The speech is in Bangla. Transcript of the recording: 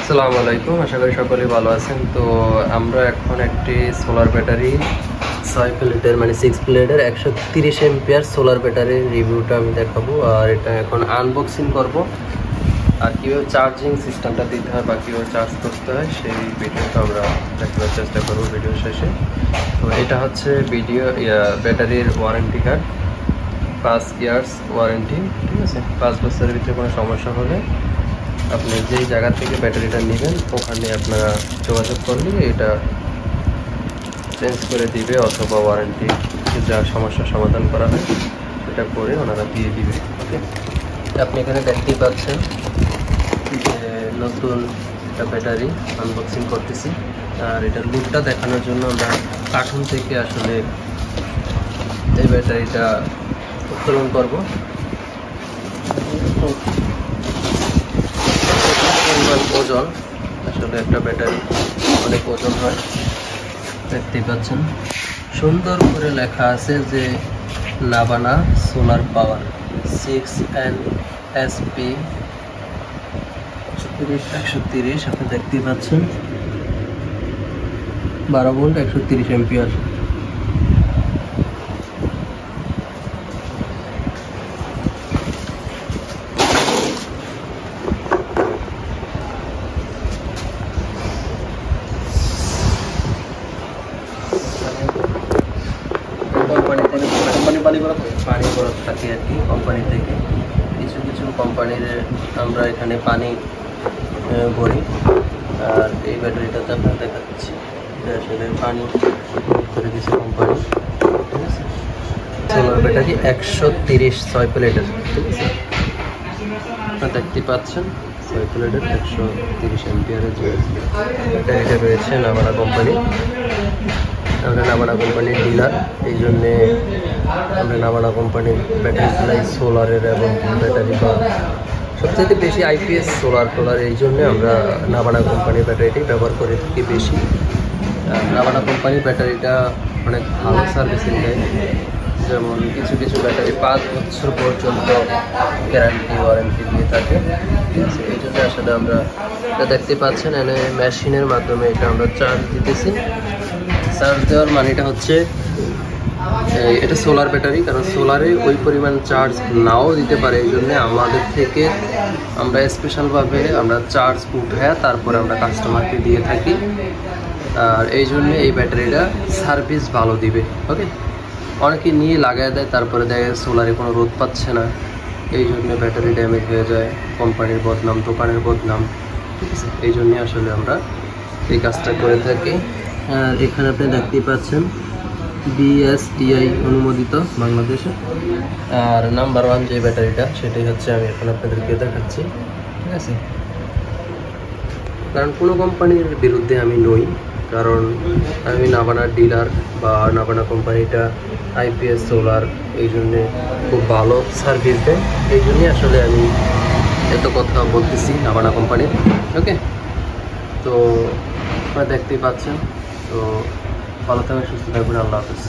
আসসালামু আলাইকুম, আশা করি সকলেই ভালো আছেন। তো আমরা এখন একটি সোলার ব্যাটারি 6 প্লেটের মানে 6 প্লেটের 130 এম্পিয়ার সোলার ব্যাটারির রিভিউটা আমি দেখাবো, আর এটা এখন আনবক্সিং করব। আর কীভাবে চার্জিং সিস্টেমটা দিতে হয় বা কীভাবে চার্জ করতে হয় সেই ভিডিওটা আমরা দেখানোর চেষ্টা করবো ভিডিও শেষে। তো এটা হচ্ছে ব্যাটারির ওয়ারেন্টি কার্ড, 5 ইয়ার্স ওয়ারেন্টি, ঠিক আছে। 5 বছরের ভিতরে কোনো সমস্যা হলে আপনি যেই জায়গা থেকে ব্যাটারিটা নেবেন ওখানে আপনারা যোগাযোগ করলে এটা চেঞ্জ করে দিবে, অথবা ওয়ারেন্টি যা সমস্যার সমাধান করা হয় সেটা করে ওনারা দিয়ে দিবে। ওকে, আপনি এখানে দেখতেই পাচ্ছেন যে নতুন একটা ব্যাটারি আনবক্সিং করতেছি। আর এটার লুকটা দেখানোর জন্য আমরা কার্টুন থেকে আসলে এই ব্যাটারিটা উত্তোলন করব। পরিমাণ ওজন, আসলে একটা ব্যাটারি অনেক ওজন হয়। দেখতেই পাচ্ছেন সুন্দর করে লেখা আছে যে নাভানা সোলার পাওয়ার 6NSP 130। আপনি দেখতেই পাচ্ছেন 12 ভোল্ট 130 এম্পিয়ার। পানি বরফ থাকে আর কি কোম্পানি থেকে। কিছু কিছু কোম্পানির আমরা এখানে পানি ভরি, আর এই ব্যাটারিটাতে আপনার দেখাচ্ছি আসলে পানি করে দিয়েছে কোম্পানি, ঠিক আছে। সোলার ব্যাটারি 130 6 প্লেটের, ঠিক আছে। আপনারা দেখতে পাচ্ছেন 6 প্লেটের 130 এম্পিয়ারের যে ব্যাটারিটা রয়েছে নাভানা কোম্পানি। আমরা নাভানা কোম্পানির ডিলার, এই জন্যে আমরা নাভানা কোম্পানির ব্যাটারি চালাই সোলারের এবং ব্যাটারি, বা সবচেয়ে বেশি আইপিএস সোলার টোলার, এই জন্যে আমরা নাভানা কোম্পানির ব্যাটারিটি ব্যবহার করে থাকি বেশি। নাভানা কোম্পানির ব্যাটারিটা অনেক ভালো সার্ভিসিং দেয়, যেমন কিছু কিছু ব্যাটারি 5 বছর পর্যন্ত গ্যারান্টি ওয়ারেন্টি দিয়ে থাকে, ঠিক আছে। এই জন্য আসলে আমরা এটা দেখতে পাচ্ছেন এনে মেশিনের মাধ্যমে এটা আমরা চার্জ দিতেছি। চার্জ দেওয়ার মানেটা হচ্ছে এটা সোলার ব্যাটারি, কারণ সোলারে ওই পরিমাণ চার্জ নাও দিতে পারে, এই জন্যে আমাদের থেকে আমরা স্পেশালভাবে আমরা চার্জ উঠায় তারপরে আমরা কাস্টমারকে দিয়ে থাকি। আর এই জন্যে এই ব্যাটারিটা সার্ভিস ভালো দিবে। ওকে, অনেকে নিয়ে লাগাই দেয়, তারপরে দেখে সোলারে কোনো রোদ পাচ্ছে না, এই জন্য ব্যাটারি ড্যামেজ হয়ে যায়, কোম্পানির বদনাম, দোকানের বদনাম, ঠিক আছে। এই জন্যে আসলে আমরা এই কাজটা করে থাকি। আর এখানে আপনি দেখতেই পাচ্ছেন BSTI অনুমোদিত বাংলাদেশে। আর নাম্বার 1 যে ব্যাটারিটা সেটাই হচ্ছে আমি এখন আপনাদেরকে দেখাচ্ছি, ঠিক আছে। কারণ কোনো কোম্পানির বিরুদ্ধে আমি নই, কারণ আমি নাভানার ডিলার, বা নাভানা কোম্পানিটা আইপিএস সোলার, এই জন্যে খুব ভালো সার্ভিস দেয়, এই জন্যই আসলে আমি এত কথা বলতেছি নাভানা কোম্পানির। ওকে, তো আপনারা দেখতেই পাচ্ছেন। তো ভালো থাকবেন, সুস্থ থাকবেন, আল্লাহ হাফেজ।